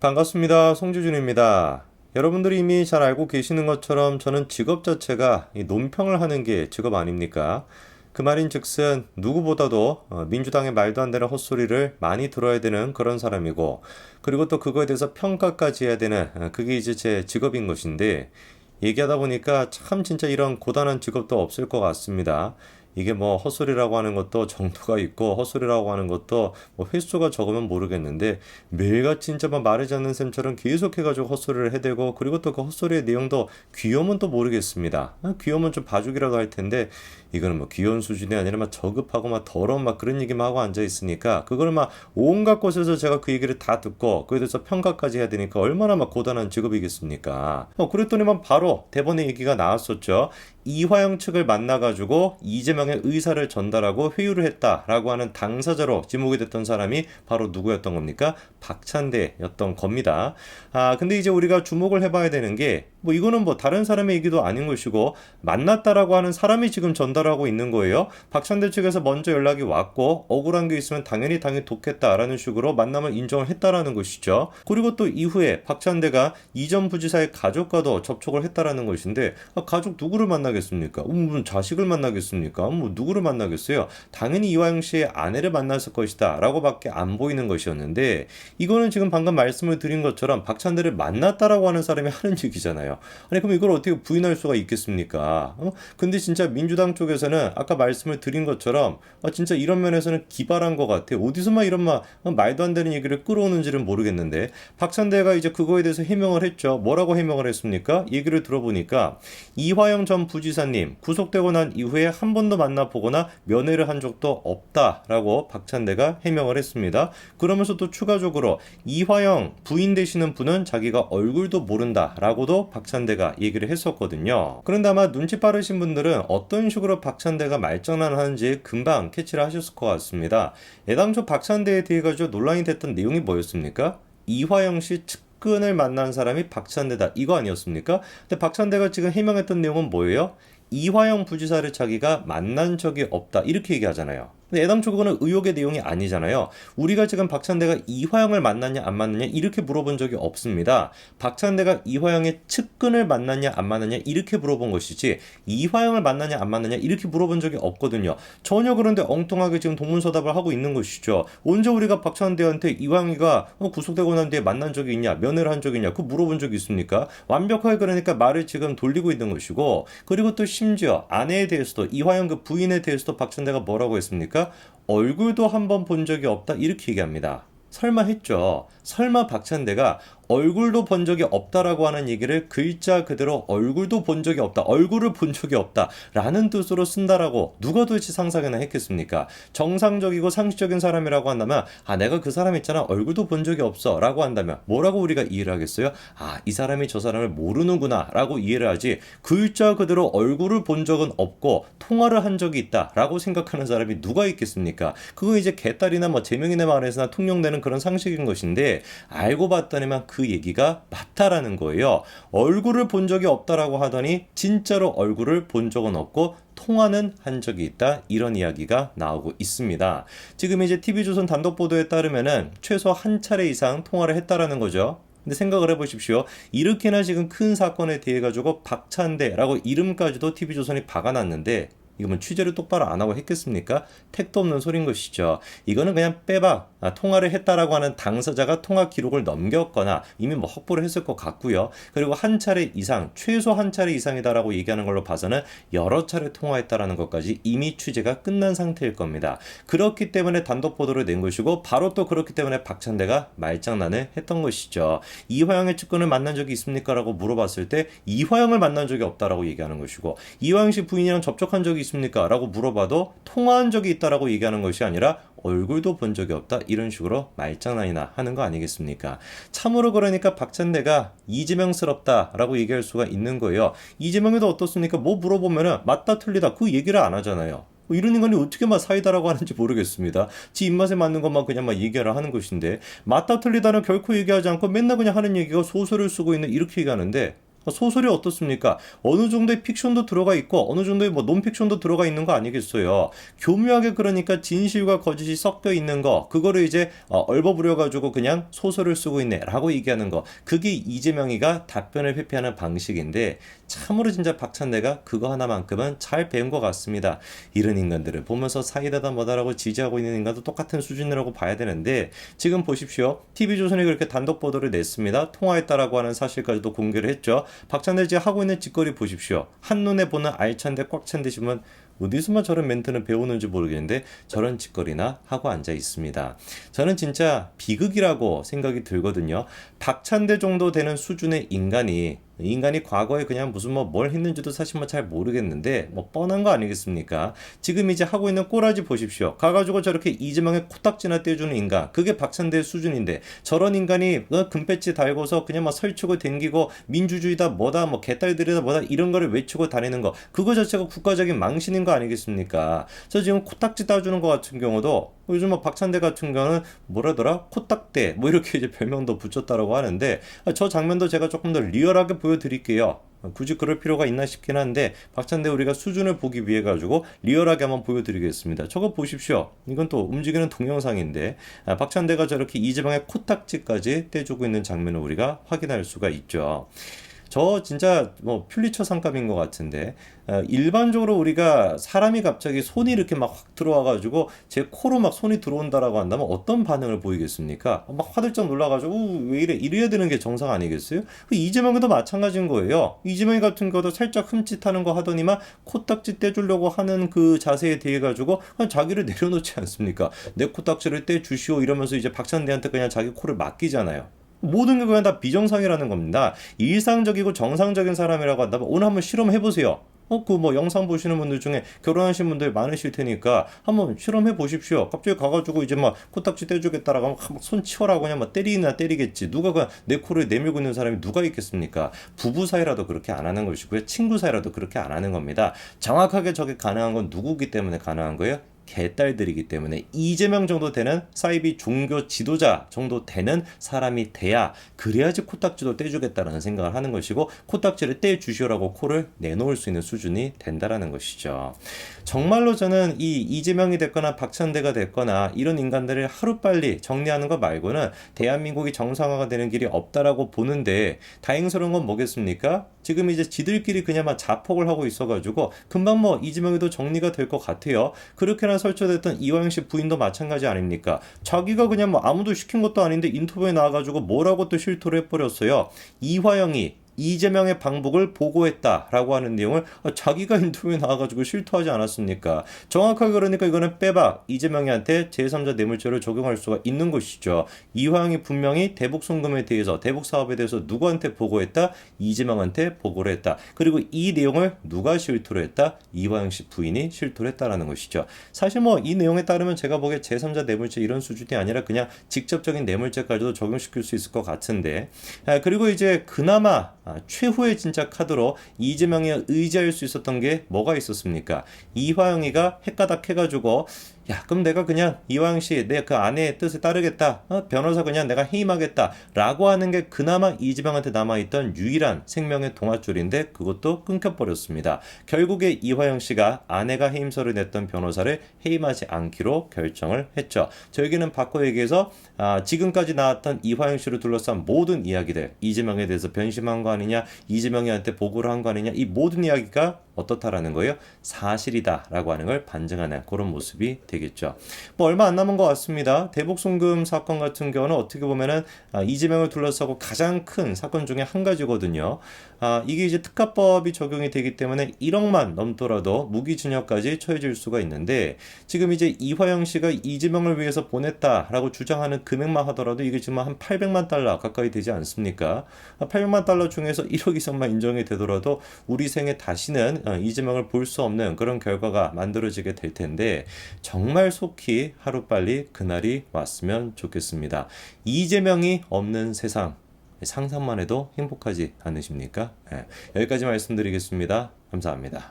반갑습니다. 송주준입니다. 여러분들이 이미 잘 알고 계시는 것처럼 저는 직업 자체가 이 논평을 하는 게 직업 아닙니까? 그 말인즉슨 누구보다도 민주당의 말도 안 되는 헛소리를 많이 들어야 되는 그런 사람이고, 그리고 또 그거에 대해서 평가까지 해야 되는 그게 이제 제 직업인 것인데, 얘기하다 보니까 참 진짜 이런 고단한 직업도 없을 것 같습니다. 이게 뭐 헛소리라고 하는 것도 정도가 있고, 헛소리라고 하는 것도 뭐 횟수가 적으면 모르겠는데, 매일같이 진짜 막 마르지 않는 셈처럼 계속해가지고 헛소리를 해대고, 그리고 또 그 헛소리의 내용도 귀여우면 또 모르겠습니다. 귀여우면 좀 봐주기라도 할 텐데, 이거는 뭐 귀여운 수준이 아니라 막 저급하고 막 더러운 막 그런 얘기만 하고 앉아 있으니까, 그걸 막 온갖 곳에서 제가 그 얘기를 다 듣고 그에 대해서 평가까지 해야 되니까 얼마나 막 고단한 직업이겠습니까? 그랬더니만 바로 대본에 얘기가 나왔었죠. 이화영 측을 만나가지고 이재명의 의사를 전달하고 회유를 했다라고 하는 당사자로 지목이 됐던 사람이 바로 누구였던 겁니까? 박찬대였던 겁니다. 근데 이제 우리가 주목을 해봐야 되는 게, 뭐 이거는 뭐 다른 사람의 얘기도 아닌 것이고, 만났다라고 하는 사람이 지금 전달하고 있는 거예요. 박찬대 측에서 먼저 연락이 왔고, 억울한 게 있으면 당연히 돕겠다라는 식으로 만남을 인정을 했다라는 것이죠. 그리고 또 이후에 박찬대가 이전 부지사의 가족과도 접촉을 했다라는 것인데, 가족 누구를 만나겠습니까? 무슨 자식을 만나겠습니까? 뭐 누구를 만나겠어요? 당연히 이화영 씨의 아내를 만났을 것이다 라고 밖에 안 보이는 것이었는데, 이거는 지금 방금 말씀을 드린 것처럼 박찬대를 만났다라고 하는 사람이 하는 얘기잖아요. 아니 그럼 이걸 어떻게 부인할 수가 있겠습니까? 근데 진짜 민주당 쪽에서는 아까 말씀을 드린 것처럼 진짜 이런 면에서는 기발한 것 같아요. 어디서만 이런 말도 안 되는 얘기를 끌어오는지는 모르겠는데, 박찬대가 이제 그거에 대해서 해명을 했죠. 뭐라고 해명을 했습니까? 얘기를 들어보니까, 이화영 전 부지사님 구속되고 난 이후에 한 번도 만나보거나 면회를 한 적도 없다라고 박찬대가 해명을 했습니다. 그러면서 또 추가적으로 이화영 부인 되시는 분은 자기가 얼굴도 모른다라고도 박찬대가 얘기를 했었거든요. 그런데 아마 눈치 빠르신 분들은 어떤 식으로 박찬대가 말장난을 하는지 금방 캐치를 하셨을 것 같습니다. 애당초 박찬대에 대해 가지고 논란이 됐던 내용이 뭐였습니까? 이화영 씨 측근을 만난 사람이 박찬대다, 이거 아니었습니까? 근데 박찬대가 지금 해명했던 내용은 뭐예요? 이화영 부지사를 자기가 만난 적이 없다, 이렇게 얘기하잖아요. 근데 애당초 그거는 의혹의 내용이 아니잖아요. 우리가 지금 박찬대가 이화영을 만났냐 안 만났냐 이렇게 물어본 적이 없습니다. 박찬대가 이화영의 측근을 만났냐 안 만났냐 이렇게 물어본 것이지, 이화영을 만났냐 안 만났냐 이렇게 물어본 적이 없거든요. 전혀. 그런데 엉뚱하게 지금 동문서답을 하고 있는 것이죠. 언제 우리가 박찬대한테 이화영이가 구속되고 난 뒤에 만난 적이 있냐, 면회를 한 적이 있냐, 그 물어본 적이 있습니까? 완벽하게 그러니까 말을 지금 돌리고 있는 것이고, 그리고 또 심지어 아내에 대해서도, 이화영 그 부인에 대해서도 박찬대가 뭐라고 했습니까? 얼굴도 한번 본 적이 없다, 이렇게 얘기합니다. 설마 했죠. 설마 박찬대가 얼굴도 본 적이 없다라고 하는 얘기를 글자 그대로 얼굴도 본 적이 없다, 얼굴을 본 적이 없다 라는 뜻으로 쓴다라고 누가 도대체 상상이나 했겠습니까? 정상적이고 상식적인 사람이라고 한다면, 내가 그 사람 있잖아 얼굴도 본 적이 없어 라고 한다면 뭐라고 우리가 이해를 하겠어요? 이 사람이 저 사람을 모르는구나 라고 이해를 하지, 글자 그대로 얼굴을 본 적은 없고 통화를 한 적이 있다 라고 생각하는 사람이 누가 있겠습니까? 그거 이제 개딸이나 뭐 제명인의 말에서나 통용되는 그런 상식인 것인데, 알고 봤더니만 그 얘기가 맞다라는 거예요. 얼굴을 본 적이 없다라고 하더니 진짜로 얼굴을 본 적은 없고 통화는 한 적이 있다, 이런 이야기가 나오고 있습니다. 지금 이제 TV조선 단독 보도에 따르면은 최소 한 차례 이상 통화를 했다라는 거죠. 근데 생각을 해보십시오. 이렇게나 지금 큰 사건에 대해 가지고 박찬대라고 이름까지도 TV조선이 박아놨는데, 이거 뭐 취재를 똑바로 안 하고 했겠습니까? 택도 없는 소린 것이죠. 이거는 그냥 빼박, 통화를 했다라고 하는 당사자가 통화 기록을 넘겼거나 이미 뭐 확보를 했을 것 같고요. 그리고 한 차례 이상, 최소 한 차례 이상이다라고 얘기하는 걸로 봐서는 여러 차례 통화했다라는 것까지 이미 취재가 끝난 상태일 겁니다. 그렇기 때문에 단독 보도를 낸 것이고, 바로 또 그렇기 때문에 박찬대가 말장난을 했던 것이죠. 이화영의 측근을 만난 적이 있습니까? 라고 물어봤을 때 이화영을 만난 적이 없다라고 얘기하는 것이고, 이화영 씨 부인이랑 접촉한 적이 있습니까? 라고 물어봐도 통화한 적이 있다라고 얘기하는 것이 아니라 얼굴도 본 적이 없다, 이런 식으로 말장난이나 하는 거 아니겠습니까? 참으로 그러니까 박찬대가 이재명스럽다라고 얘기할 수가 있는 거예요. 이재명에도 어떻습니까? 뭐 물어보면은 맞다 틀리다 그 얘기를 안 하잖아요. 이런 인간이 어떻게 사이다라고 하는지 모르겠습니다. 지 입맛에 맞는 것만 그냥 얘기하라 하는 것인데, 맞다 틀리다는 결코 얘기하지 않고 맨날 그냥 하는 얘기가 소설을 쓰고 있는, 이렇게 얘기하는데, 소설이 어떻습니까? 어느 정도의 픽션도 들어가 있고 어느 정도의 뭐 논픽션도 들어가 있는 거 아니겠어요? 교묘하게 그러니까 진실과 거짓이 섞여 있는 거 그거를 이제 얼버무려 가지고 그냥 소설을 쓰고 있네라고 얘기하는 거 그게 이재명이가 답변을 회피하는 방식인데 참으로 진짜 박찬대가 그거 하나만큼은 잘 배운 것 같습니다. 이런 인간들을 보면서 사이다다 뭐다라고 지지하고 있는 인간도 똑같은 수준이라고 봐야 되는데 지금 보십시오. TV조선이 그렇게 단독 보도를 냈습니다. 통화했다라고 하는 사실까지도 공개를 했죠. 박찬대 지금 하고 있는 짓거리 보십시오. 한눈에 보는 알찬데 꽉 찬 듯이면 어디서만 저런 멘트는 배우는지 모르겠는데 저런 짓거리나 하고 앉아 있습니다. 저는 진짜 비극이라고 생각이 들거든요. 박찬대 정도 되는 수준의 인간이 과거에 그냥 무슨 뭐 뭘 했는지도 사실 뭐 잘 모르겠는데 뭐 뻔한 거 아니겠습니까? 지금 이제 하고 있는 꼬라지 보십시오. 가가지고 저렇게 이재명의 코딱지나 떼주는 인간 그게 박찬대의 수준인데 저런 인간이 금배지 달고서 그냥 막 설치고 댕기고 민주주의다 뭐다 뭐 개딸들이다 뭐다 이런 거를 외치고 다니는 거 그거 자체가 국가적인 망신인 거 아니겠습니까? 저 지금 코딱지 따주는 거 같은 경우도 요즘 뭐 박찬대 같은 경우는 뭐라더라 코딱대 뭐 이렇게 이제 별명도 붙였다라고 하는데 저 장면도 제가 조금 더 리얼하게 보여드릴게요. 굳이 그럴 필요가 있나 싶긴 한데 박찬대 우리가 수준을 보기 위해 가지고 리얼하게 한번 보여드리겠습니다. 저거 보십시오. 이건 또 움직이는 동영상인데 박찬대가 저렇게 이재명의 코딱지까지 떼주고 있는 장면을 우리가 확인할 수가 있죠. 저 진짜 뭐 퓰리처 상감인 것 같은데 일반적으로 우리가 사람이 갑자기 손이 이렇게 막 확 들어와가지고 제 코로 막 손이 들어온다라고 한다면 어떤 반응을 보이겠습니까? 막 화들짝 놀라가지고 왜 이래 이래야 되는 게 정상 아니겠어요? 이재명도 마찬가지인 거예요. 이재명 같은 거도 살짝 흠칫하는 거 하더니만 코딱지 떼주려고 하는 그 자세에 대해 가지고 그냥 자기를 내려놓지 않습니까? 내 코딱지를 떼주시오 이러면서 이제 박찬대한테 그냥 자기 코를 맡기잖아요. 모든 게 그냥 다 비정상이라는 겁니다. 일상적이고 정상적인 사람이라고 한다면 오늘 한번 실험해보세요. 그 뭐 영상 보시는 분들 중에 결혼하신 분들 많으실 테니까 한번 실험해 보십시오. 갑자기 가가지고 이제 막 코딱지 떼주겠다라고 하면 손 치워라고 그냥 막 때리나 때리겠지. 누가 그냥 내 코를 내밀고 있는 사람이 누가 있겠습니까? 부부 사이라도 그렇게 안 하는 것이고요. 친구 사이라도 그렇게 안 하는 겁니다. 정확하게 저게 가능한 건 누구기 때문에 가능한 거예요? 개딸들이기 때문에 이재명 정도 되는 사이비 종교 지도자 정도 되는 사람이 돼야 그래야지 코딱지도 떼주겠다라는 생각을 하는 것이고 코딱지를 떼주시오라고 코를 내놓을 수 있는 수준이 된다라는 것이죠. 정말로 저는 이 이재명이 됐거나 박찬대가 됐거나 이런 인간들을 하루빨리 정리하는 것 말고는 대한민국이 정상화가 되는 길이 없다라고 보는데 다행스러운 건 뭐겠습니까? 지금 이제 지들끼리 그냥 막 자폭을 하고 있어가지고 금방 뭐 이재명이도 정리가 될 것 같아요. 그렇게나 설쳐됐던 이화영 씨 부인도 마찬가지 아닙니까? 자기가 그냥 뭐 아무도 시킨 것도 아닌데 인터뷰에 나와가지고 뭐라고 또 실토를 해버렸어요. 이화영이 이재명의 방북을 보고했다라고 하는 내용을 자기가 인터뷰에 나와가지고 실토하지 않았습니까? 정확하게 그러니까 이거는 빼박 이재명이한테 제3자 뇌물죄를 적용할 수가 있는 것이죠. 이화영이 분명히 대북 송금에 대해서 대북 사업에 대해서 누구한테 보고했다? 이재명한테 보고를 했다. 그리고 이 내용을 누가 실토를 했다? 이화영 씨 부인이 실토를 했다라는 것이죠. 사실 뭐 이 내용에 따르면 제가 보기에 제3자 뇌물죄 이런 수준이 아니라 그냥 직접적인 뇌물죄까지도 적용시킬 수 있을 것 같은데 그리고 이제 그나마 최후의 진짜 카드로 이재명이 의지할 수 있었던 게 뭐가 있었습니까? 이화영이가 헷가닥 해가지고 야 그럼 내가 그냥 이화영 씨 내 그 아내의 뜻에 따르겠다 변호사 그냥 내가 해임하겠다 라고 하는 게 그나마 이재명한테 남아있던 유일한 생명의 동아줄인데 그것도 끊겨버렸습니다. 결국에 이화영 씨가 아내가 해임서를 냈던 변호사를 해임하지 않기로 결정을 했죠. 저에게는 바꿔 얘기해서 지금까지 나왔던 이화영 씨를 둘러싼 모든 이야기들 이재명에 대해서 변심한 거 아니냐 이재명이한테 보고를 한 거 아니냐 이 모든 이야기가 어떻다라는 거예요? 사실이다 라고 하는 걸 반증하는 그런 모습이 되겠죠. 뭐 얼마 안 남은 것 같습니다. 대북 송금 사건 같은 경우는 어떻게 보면은 이재명을 둘러싸고 가장 큰 사건 중에 한 가지거든요. 이게 이제 특가법이 적용이 되기 때문에 1억만 넘더라도 무기징역까지 처해질 수가 있는데 지금 이제 이화영 씨가 이재명을 위해서 보냈다라고 주장하는 금액만 하더라도 이게 지금 한 800만 달러 가까이 되지 않습니까? 800만 달러 중에서 1억 이상만 인정이 되더라도 우리 생에 다시는 이재명을 볼 수 없는 그런 결과가 만들어지게 될 텐데 정말 속히 하루빨리 그날이 왔으면 좋겠습니다. 이재명이 없는 세상 상상만 해도 행복하지 않으십니까? 여기까지 말씀드리겠습니다. 감사합니다.